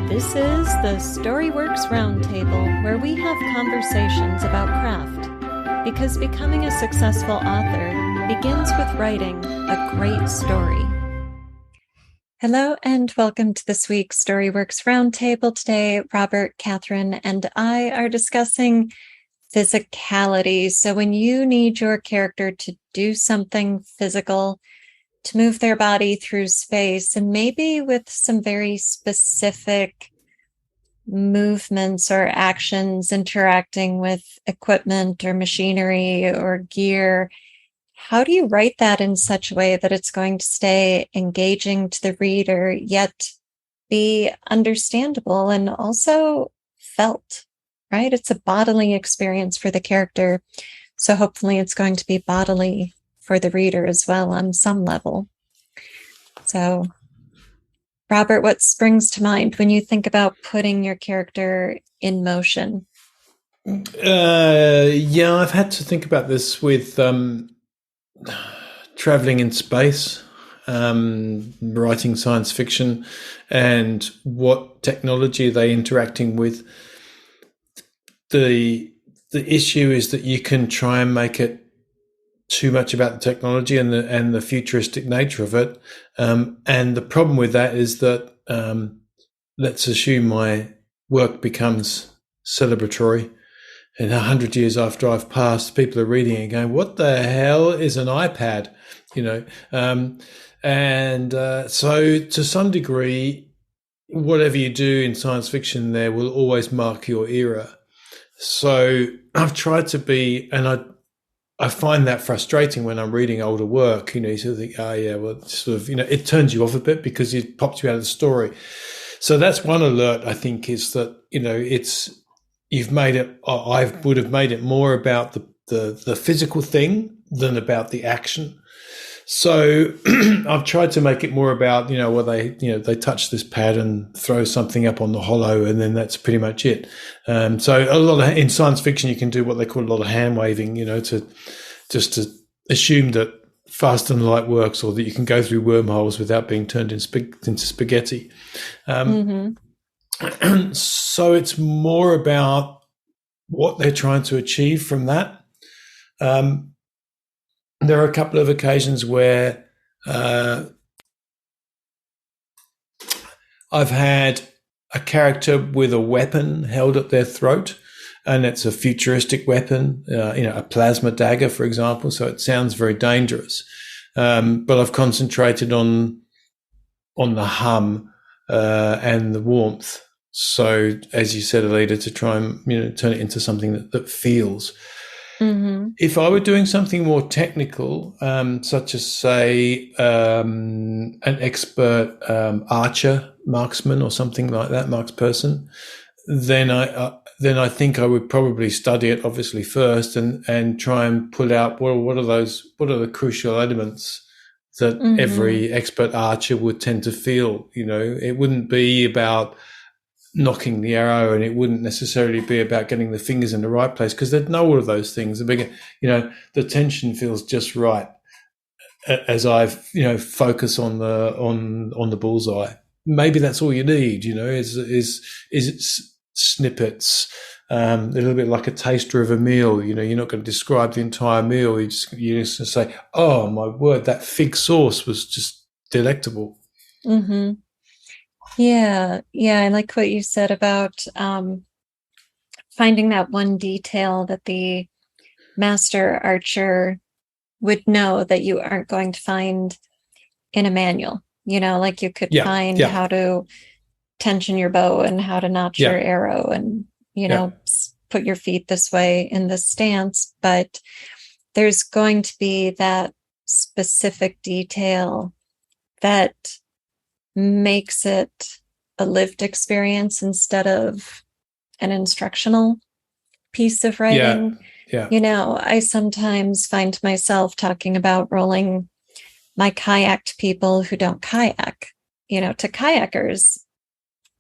This is the Storyworks Roundtable, where we have conversations about craft, because becoming a successful author begins with writing a great story. Hello and welcome to this week's Storyworks Roundtable. Today, Robert, Kathryn, and I are discussing physicality. So when you need your character to do something physical, to move their body through space, and maybe with some very specific movements or actions interacting with equipment or machinery or gear, how do you write that in such a way that it's going to stay engaging to the reader, yet be understandable and also felt, right? It's a bodily experience for the character. So hopefully it's going to be bodily for the reader as well on some level. So, Robert, what springs to mind when you think about putting your character in motion? I've had to think about this with traveling in space, writing science fiction, and what technology are they interacting with. The issue is that you can try and make it too much about the technology and the futuristic nature of it. And the problem with that is that let's assume my work becomes celebratory, and 100 years after I've passed, people are reading it and going, "What the hell is an iPad?" So to some degree, whatever you do in science fiction, there will always mark your era. So I've tried to be, and I find that frustrating when I'm reading older work. You sort of think, it turns you off a bit because it pops you out of the story. So that's one alert, I think, is that, you've made it, I would have made it more about the physical thing than about the action. So I've tried to make it more about, they touch this pad and throw something up on the hollow, and then that's pretty much it. So a lot in science fiction, you can do what they call a lot of hand waving, to assume that faster than light works, or that you can go through wormholes without being turned into spaghetti. So it's more about what they're trying to achieve from that. There are a couple of occasions where I've had a character with a weapon held at their throat, and it's a futuristic weapon, a plasma dagger, for example. So it sounds very dangerous. But I've concentrated on the hum and the warmth. So, as you said, Alida, to try and turn it into something that feels. Mm-hmm. If I were doing something more technical, such as, say, an expert archer, marksman, or something like that, marksperson, then I think I would probably study it, obviously, first, and try and pull out what are the crucial elements that every expert archer would tend to feel. It wouldn't be about knocking the arrow, and it wouldn't necessarily be about getting the fingers in the right place, because they'd know all of those things. The tension feels just right as I focus on the bullseye. Maybe that's all you need. Is snippets, a little bit like a taster of a meal. You're not going to describe the entire meal. You just say, "Oh my word, that fig sauce was just delectable." Mm-hmm. Yeah, I like what you said about finding that one detail that the master archer would know that you aren't going to find in a manual. Like you could find how to tension your bow and how to notch your arrow and, put your feet this way in this stance. But there's going to be that specific detail that makes it a lived experience instead of an instructional piece of writing. I sometimes find myself talking about rolling my kayak to people who don't kayak. To kayakers,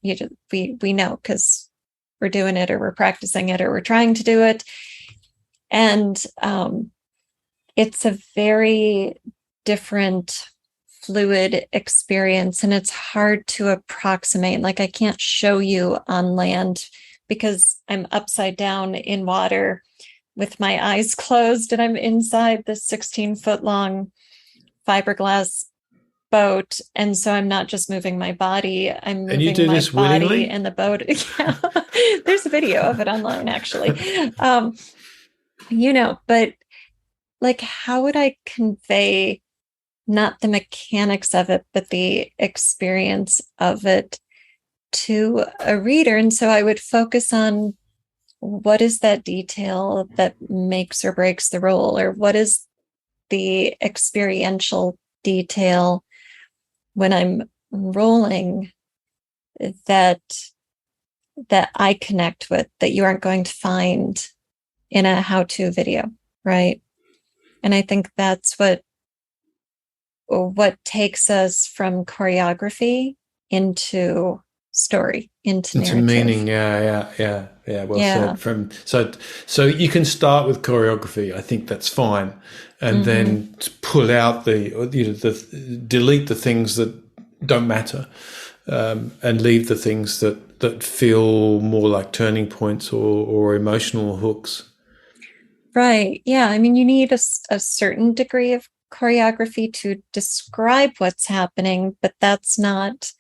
we know because we're doing it, or we're practicing it, or we're trying to do it. And it's a very different fluid experience, and it's hard to approximate. Like, I can't show you on land because I'm upside down in water with my eyes closed, and I'm inside this 16-foot long fiberglass boat. And so I'm not just moving my body, I'm And you moving do my this body willingly? and the boat. Yeah. There's a video of it online, actually. But like, how would I convey not the mechanics of it, but the experience of it to a reader? And so I would focus on, what is that detail that makes or breaks the role, or what is the experiential detail when I'm rolling that I connect with, that you aren't going to find in a how-to video, right? And I think that's what takes us from choreography into story, into narrative. Meaning. Yeah. Well said. So you can start with choreography. I think that's fine, and then pull out delete the things that don't matter, and leave the things that feel more like turning points or emotional hooks. Right. Yeah. I mean, you need a certain degree of choreography to describe what's happening, but that's not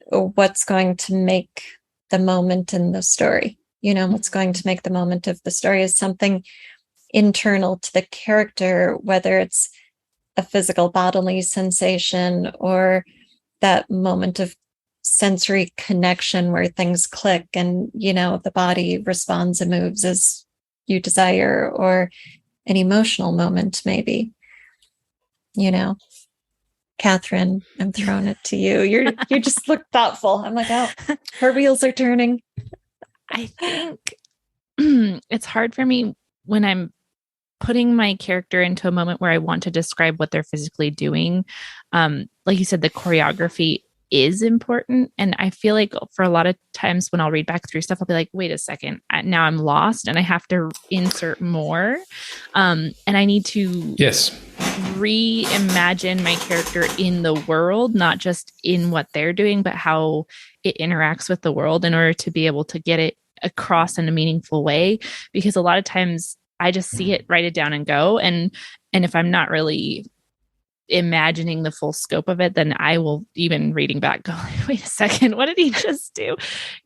what's going to make the moment in the story. What's going to make the moment of the story is something internal to the character, whether it's a physical bodily sensation or that moment of sensory connection where things click and, the body responds and moves as you desire, or an emotional moment, maybe. Kathryn, I'm throwing it to you. You just look thoughtful. I'm like, oh, her wheels are turning. I think it's hard for me when I'm putting my character into a moment where I want to describe what they're physically doing. Like you said, the choreography is important. And I feel like for a lot of times when I'll read back through stuff, I'll be like, wait a second, now I'm lost and I have to insert more. And I need to reimagine my character in the world, not just in what they're doing, but how it interacts with the world in order to be able to get it across in a meaningful way. Because a lot of times I just see it, write it down and go. And if I'm not really imagining the full scope of it, then I will, even reading back, go, wait a second, what did he just do?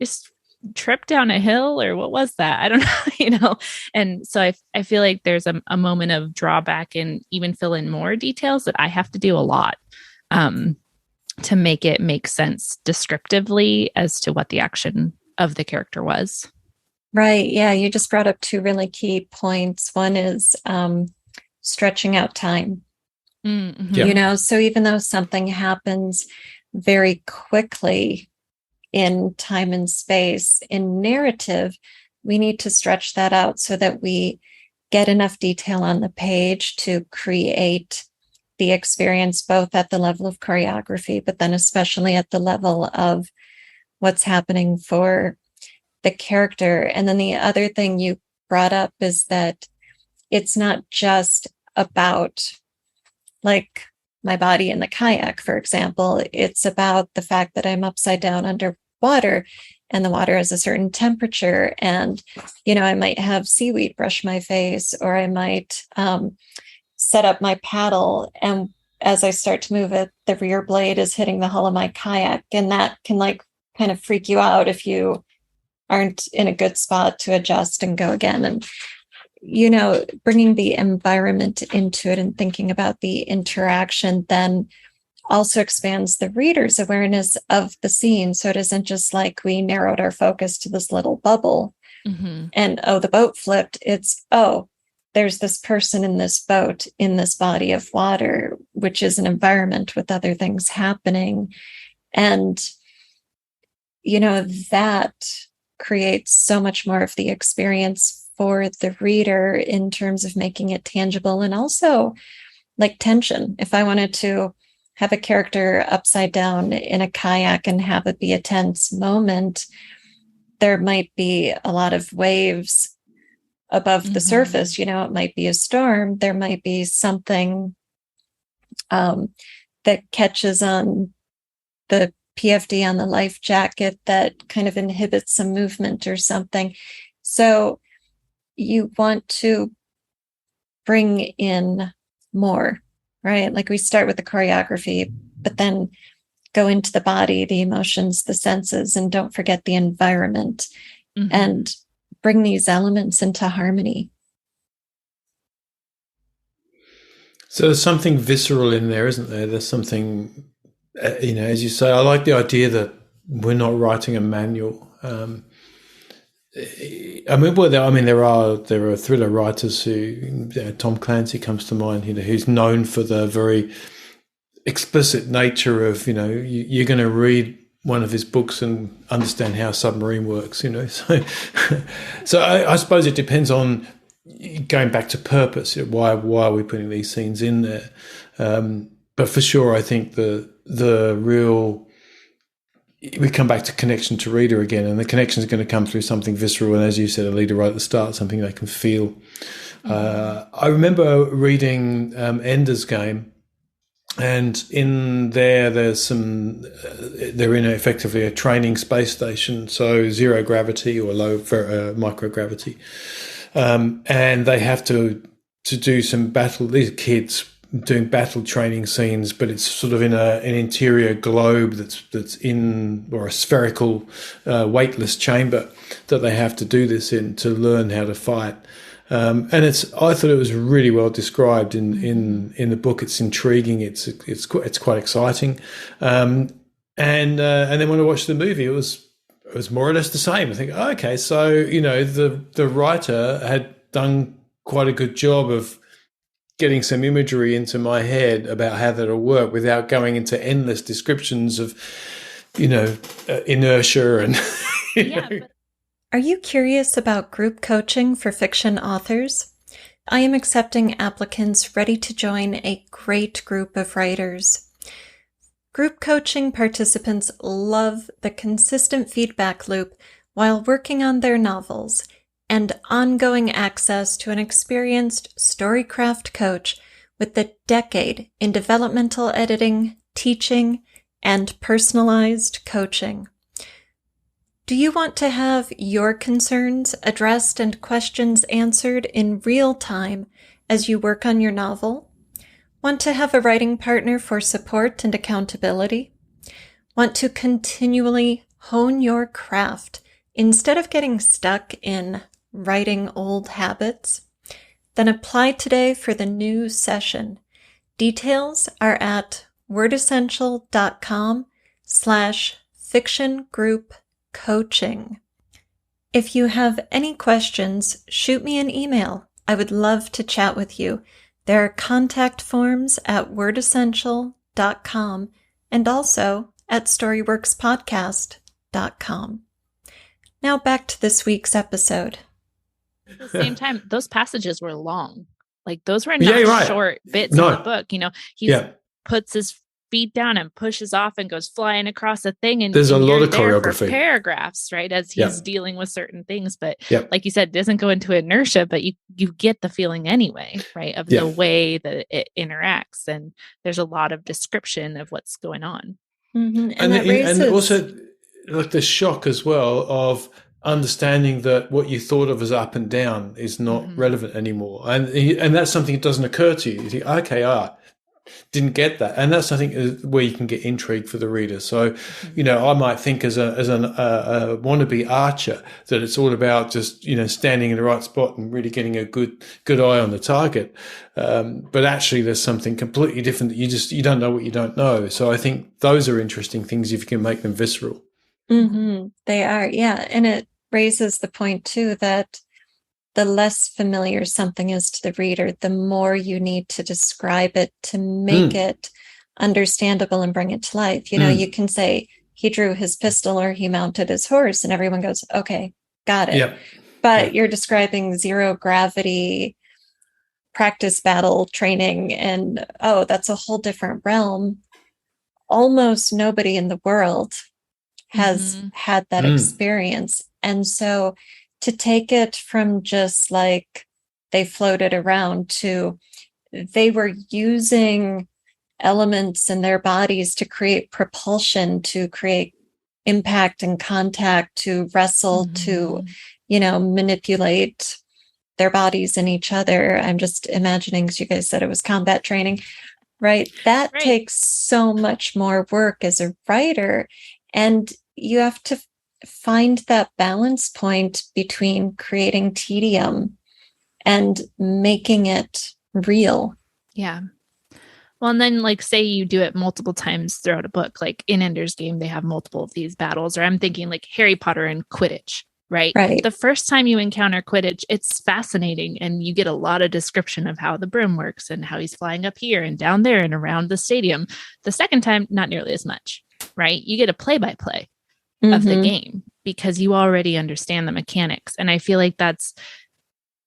Just trip down a hill, or what was that? I don't know, And so I feel like there's a moment of drawback and even fill in more details that I have to do a lot to make it make sense descriptively as to what the action of the character was. Right. Yeah. You just brought up two really key points. One is stretching out time. Mm-hmm. So even though something happens very quickly in time and space, in narrative, we need to stretch that out so that we get enough detail on the page to create the experience, both at the level of choreography, but then especially at the level of what's happening for the character. And then the other thing you brought up is that it's not just about, like, my body in the kayak, for example. It's about the fact that I'm upside down underwater and the water is a certain temperature. And, I might have seaweed brush my face, or I might set up my paddle. And as I start to move it, the rear blade is hitting the hull of my kayak. And that can kind of freak you out if you aren't in a good spot to adjust and go again. And, bringing the environment into it and thinking about the interaction then also expands the reader's awareness of the scene. So it isn't just like we narrowed our focus to this little bubble and, the boat flipped. It's, there's this person in this boat, in this body of water, which is an environment with other things happening. And, that creates so much more of the experience for the reader in terms of making it tangible, and also like tension. If I wanted to have a character upside down in a kayak and have it be a tense moment, there might be a lot of waves above the surface. It might be a storm. There might be something that catches on the PFD on the life jacket that kind of inhibits some movement or something. So you want to bring in more, right? Like we start with the choreography, but then go into the body, the emotions, the senses, and don't forget the environment, and bring these elements into harmony. So there's something visceral in there, isn't there? There's something, as you say, I like the idea that we're not writing a manual. There are thriller writers who, Tom Clancy comes to mind, who's known for the very explicit nature of, you're going to read one of his books and understand how a submarine works, So I suppose it depends on, going back to purpose, why are we putting these scenes in there? But for sure, I think the real, we come back to connection to reader again, and the connection is going to come through something visceral, and as you said, Alida, right at the start, something they can feel. I remember reading Ender's Game, and in there's some, they're in effectively a training space station, so zero gravity or low microgravity. And they have to do some battle. These are kids doing battle training scenes, but it's sort of in an interior globe that's in, or a spherical weightless chamber that they have to do this in to learn how to fight. And I thought it was really well described in the book. It's intriguing. It's quite exciting. And then when I watched the movie, it was more or less the same. I think, okay, so, the writer had done quite a good job of getting some imagery into my head about how that'll work without going into endless descriptions of, inertia and, Are you curious about group coaching for fiction authors? I am accepting applicants ready to join a great group of writers. Group coaching participants love the consistent feedback loop while working on their novels, and ongoing access to an experienced storycraft coach with a decade in developmental editing, teaching, and personalized coaching. Do you want to have your concerns addressed and questions answered in real time as you work on your novel? Want to have a writing partner for support and accountability? Want to continually hone your craft instead of getting stuck in writing old habits? Then apply today for the new session. Details are at wordessential.com/fiction-group-coaching. If you have any questions, shoot me an email. I would love to chat with you. There are contact forms at wordessential.com and also at storyworkspodcast.com. Now back to this week's episode. At the same time, those passages were long. Like, those were not short bits of the book. He puts his feet down and pushes off and goes flying across a thing. And there's a lot of there choreography, for paragraphs, right? As he's dealing with certain things. But like you said, it doesn't go into inertia, but you get the feeling anyway, right? Of the way that it interacts. And there's a lot of description of what's going on. Mm-hmm. And also like the shock as well of understanding that what you thought of as up and down is not relevant anymore. And that's something that doesn't occur to you. You think, okay, didn't get that. And that's, I think, where you can get intrigue for the reader. So, I might think as a wannabe archer that it's all about just, standing in the right spot and really getting a good eye on the target. But actually there's something completely different that you don't know what you don't know. So I think those are interesting things if you can make them visceral. Mm-hmm. They are, yeah. And it raises the point too that the less familiar something is to the reader, the more you need to describe it to make it understandable and bring it to life. You can say he drew his pistol or he mounted his horse and everyone goes, okay, got it. Yep. But you're describing zero gravity, practice battle training, and that's a whole different realm. Almost nobody in the world has had that experience. And so to take it from just like they floated around to they were using elements in their bodies to create propulsion, to create impact and contact, to wrestle, to, manipulate their bodies and each other. I'm just imagining, as you guys said, it was combat training, right? That takes so much more work as a writer. And you have to find that balance point between creating tedium and making it real. Yeah. Well, and then like say you do it multiple times throughout a book, like in Ender's Game, they have multiple of these battles, or I'm thinking like Harry Potter and Quidditch, right? The first time you encounter Quidditch, it's fascinating. And you get a lot of description of how the broom works and how he's flying up here and down there and around the stadium. The second time, not nearly as much, right? You get a play-by-play of the game because you already understand the mechanics. And I feel like that's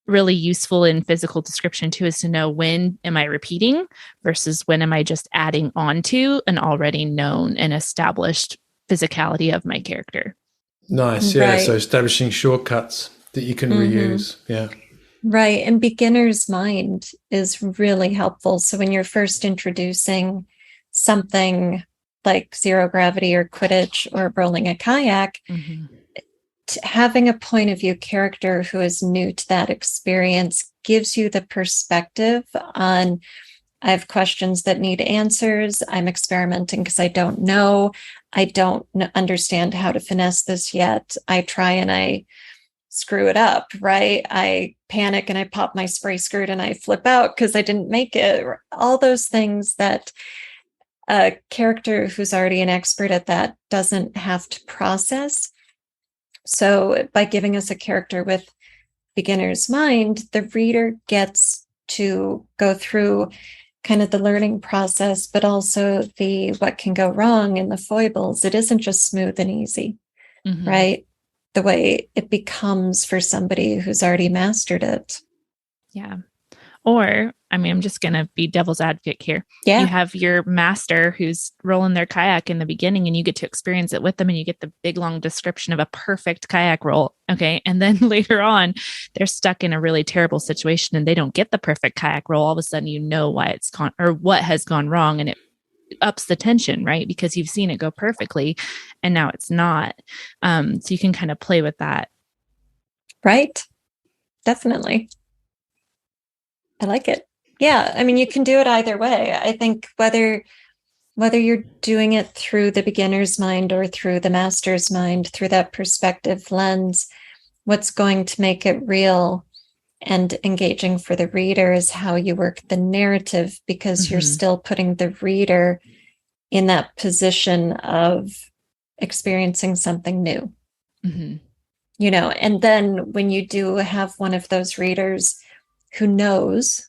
really useful in physical description too, is to know when am I repeating versus when am I just adding on to an already known and established physicality of my character. Nice. Yeah. So establishing shortcuts that you can reuse. Yeah. Right. And beginner's mind is really helpful. So when you're first introducing something like zero gravity or Quidditch or rolling a kayak, having a point of view character who is new to that experience gives you the perspective on, I have questions that need answers. I'm experimenting because I don't know. I don't understand how to finesse this yet. I try and I screw it up, right? I panic and I pop my spray skirt and I flip out because I didn't make it. All those things that a character who's already an expert at that doesn't have to process. So by giving us a character with beginner's mind, the reader gets to go through kind of the learning process, but also the what can go wrong and the foibles. It isn't just smooth and easy, right? The way it becomes for somebody who's already mastered it. Yeah. Or, I mean, I'm just going to be devil's advocate here. Yeah. You have your master who's rolling their kayak in the beginning and you get to experience it with them and you get the big, long description of a perfect kayak roll. Okay. And then later on, they're stuck in a really terrible situation and they don't get the perfect kayak roll. All of a sudden, you know why it's gone or what has gone wrong. And it ups the tension, right? Because you've seen it go perfectly and now it's not. So you can kind of play with that. Right. Definitely. I like it. Yeah. I mean, you can do it either way. I think whether you're doing it through the beginner's mind or through the master's mind, through that perspective lens, what's going to make it real and engaging for the reader is how you work the narrative, because you're still putting the reader in that position of experiencing something new. And then when you do have one of those readers who knows,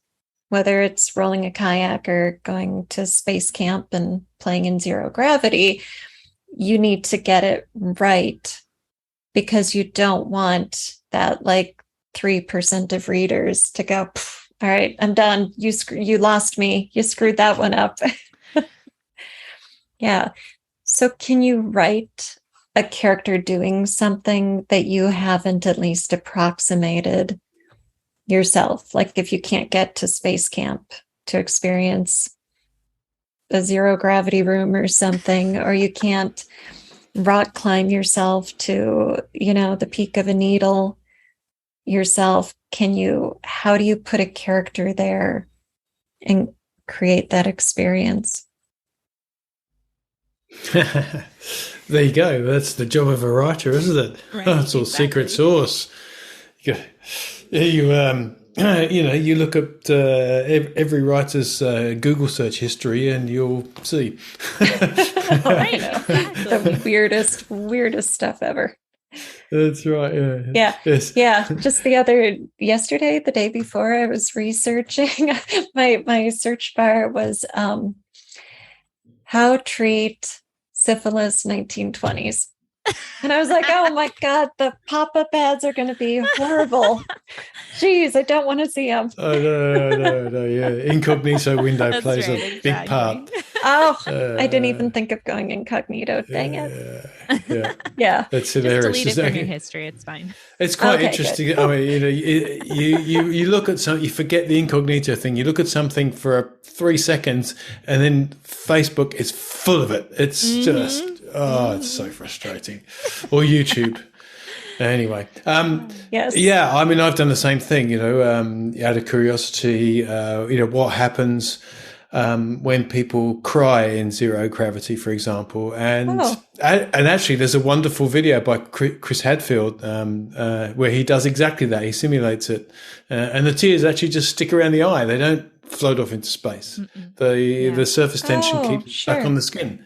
whether it's rolling a kayak or going to space camp and playing in zero gravity, you need to get it right, because you don't want that like 3% of readers to go, all right, I'm done. You lost me. You screwed that one up. Yeah. So can you write a character doing something that you haven't at least approximated yourself? Like if you can't get to space camp to experience a zero gravity room or something, or you can't rock climb yourself to, the peak of a needle yourself, how do you put a character there and create that experience? There you go. That's the job of a writer, isn't it? Right, it's all secret sauce. You look at every writer's Google search history and you'll see. The weirdest stuff ever. That's right. Yeah. Yes. Yeah. Just the day before, I was researching. My search bar was how treat syphilis 1920s. And I was like, oh my God, the pop-up ads are going to be horrible. Jeez, I don't want to see him. No, yeah. Incognito window plays a big part. Oh, I didn't even think of going incognito. Dang it. Yeah. Yeah. That's Just hilarious. delete it from your history. It's fine. It's quite Okay, interesting. good. I mean, you look at something, you forget the incognito thing. You look at something for 3 seconds, and then Facebook is full of it. It's just it's so frustrating. Or YouTube. Anyway, Yes. yeah. I mean, I've done the same thing. Out of curiosity, what happens when people cry in zero gravity, for example, and actually, there's a wonderful video by Chris Hadfield where he does exactly that. He simulates it, and the tears actually just stick around the eye. They don't float off into space. The surface tension keeps stuck on the skin.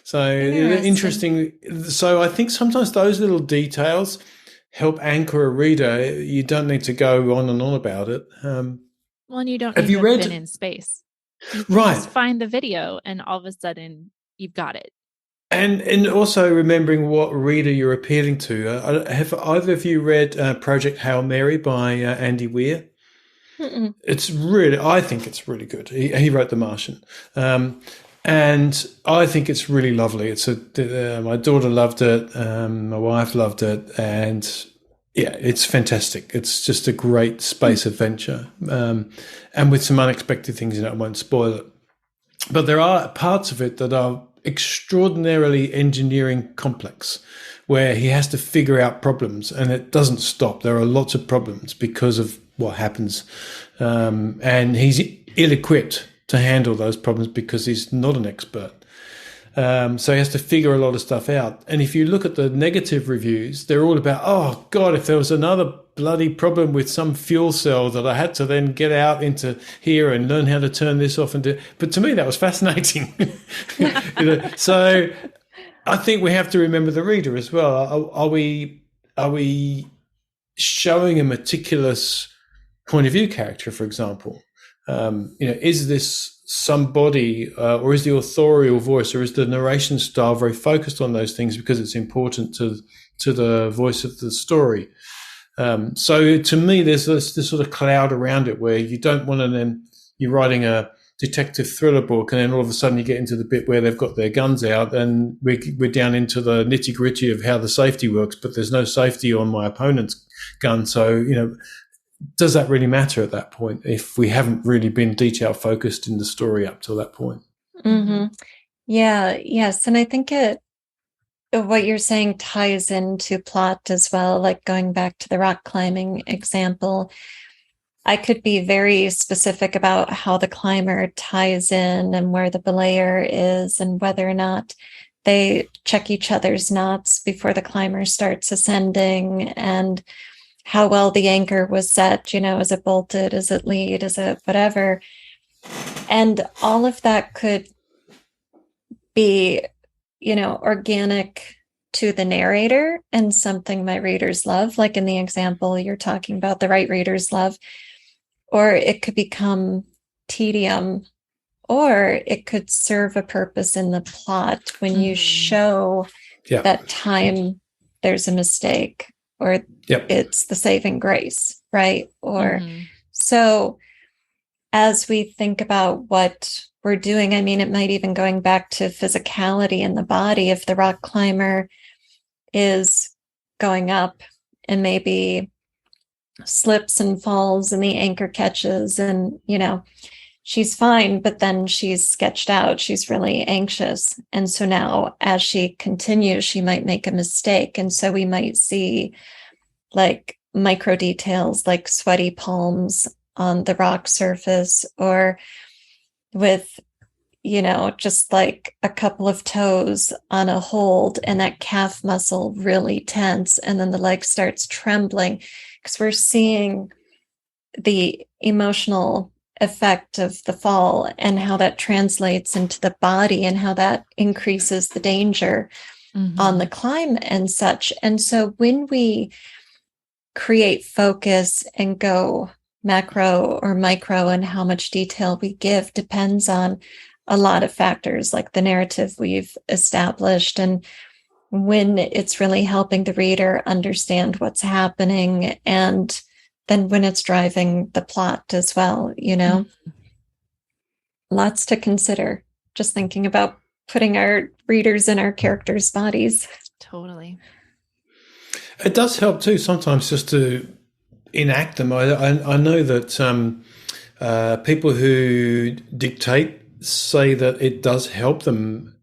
So interesting. So I think sometimes those little details help anchor a reader. You don't need to go on and on about it. Well, and you don't have need you to read have been in space. You can right? Just find the video, and all of a sudden you've got it. And also remembering what reader you're appealing to. Have either of you read Project Hail Mary by Andy Weir? Mm-mm. I think it's really good. He wrote The Martian. And I think it's really lovely. My daughter loved it. My wife loved it. And yeah, it's fantastic. It's just a great space adventure. And with some unexpected things in it, I won't spoil it. But there are parts of it that are extraordinarily engineering complex, where he has to figure out problems, and it doesn't stop. There are lots of problems because of what happens. And he's ill-equipped to handle those problems because he's not an expert. So he has to figure a lot of stuff out. And if you look at the negative reviews, they're all about, oh, God, if there was another bloody problem with some fuel cell that I had to then get out into here and learn how to turn this off and do. But to me, that was fascinating. So I think we have to remember the reader as well. Are we showing a meticulous point of view character, for example? Is this somebody or is the authorial voice or is the narration style very focused on those things because it's important to the voice of the story? So to me, there's this sort of cloud around it where you don't want to then you're writing a detective thriller book and then all of a sudden you get into the bit where they've got their guns out and we're down into the nitty gritty of how the safety works, but there's no safety on my opponent's gun. So, does that really matter at that point if we haven't really been detail focused in the story up till that point? Mm-hmm. Yeah, yes. And I think what you're saying ties into plot as well, like going back to the rock climbing example. I could be very specific about how the climber ties in and where the belayer is and whether or not they check each other's knots before the climber starts ascending and how well the anchor was set, is it bolted, is it lead, is it whatever. And all of that could be, organic to the narrator and something my readers love, like in the example you're talking about, the right readers love, or it could become tedium, or it could serve a purpose in the plot when you show that time there's a mistake or it's the saving grace, right? Or so as we think about what we're doing, I mean, it might even going back to physicality in the body. If the rock climber is going up and maybe slips and falls and the anchor catches and, she's fine, but then she's sketched out. She's really anxious. And so now as she continues, she might make a mistake. And so we might see like micro details, like sweaty palms on the rock surface, or with, just like a couple of toes on a hold and that calf muscle really tense. And then the leg starts trembling because we're seeing the emotional effect of the fall and how that translates into the body and how that increases the danger on the climb and such. And so when we create focus and go macro or micro and how much detail we give depends on a lot of factors, like the narrative we've established and when it's really helping the reader understand what's happening and than when it's driving the plot as well, you know? Lots to consider. Just thinking about putting our readers in our characters' bodies. Totally. It does help too sometimes just to enact them. I know that people who dictate say that it does help them.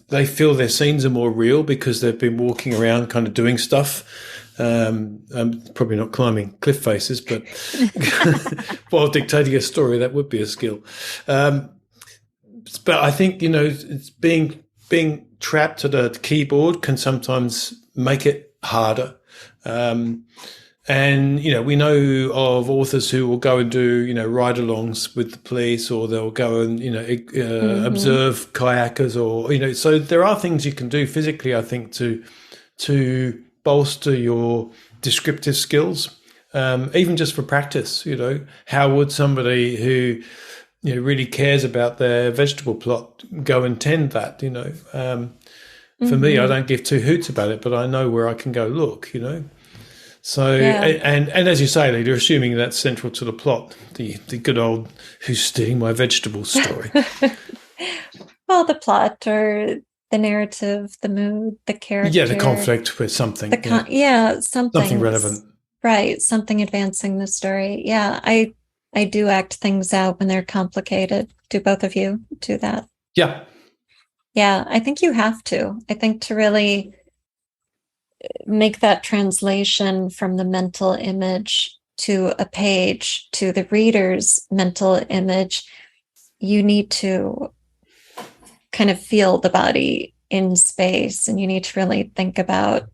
They feel their scenes are more real because they've been walking around kind of doing stuff. Probably not climbing cliff faces, but while dictating a story, that would be a skill. But I think, you know, it's being trapped at a keyboard can sometimes make it harder. And, you know, we know of authors who will go and do, you know, ride-alongs with the police, or they'll go and, you know, observe kayakers, or, you know, so there are things you can do physically, I think, to bolster your descriptive skills, even just for practice. You know, how would somebody who, you know, really cares about their vegetable plot go and tend that, you know? For me, I don't give two hoots about it, but I know where I can go look, you know? So, and as you say, Alida, assuming that's central to the plot, the good old who's stealing my vegetables story. Well, the plot or the narrative, the mood, the character. Yeah, the conflict with something. Something relevant. Right, something advancing the story. Yeah, I do act things out when they're complicated. Do both of you do that? Yeah. Yeah, I think you have to. I think to really make that translation from the mental image to a page to the reader's mental image, you need to kind of feel the body in space, and you need to really think about,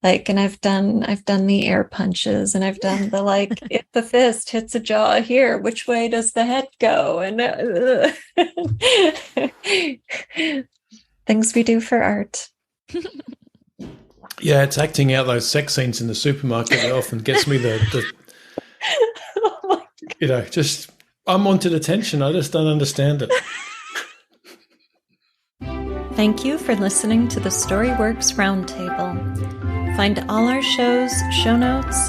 like, and I've done the air punches, and I've done the, like, if the fist hits a jaw here, which way does the head go? And things we do for art. Yeah, it's acting out those sex scenes in the supermarket that often gets me Oh, you know, just unwanted attention. I just don't understand it. thank you for listening to the Storyworks Roundtable. Find all our shows, show notes,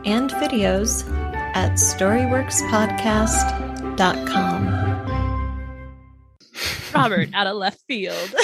and videos at storyworkspodcast.com. Robert, out of left field.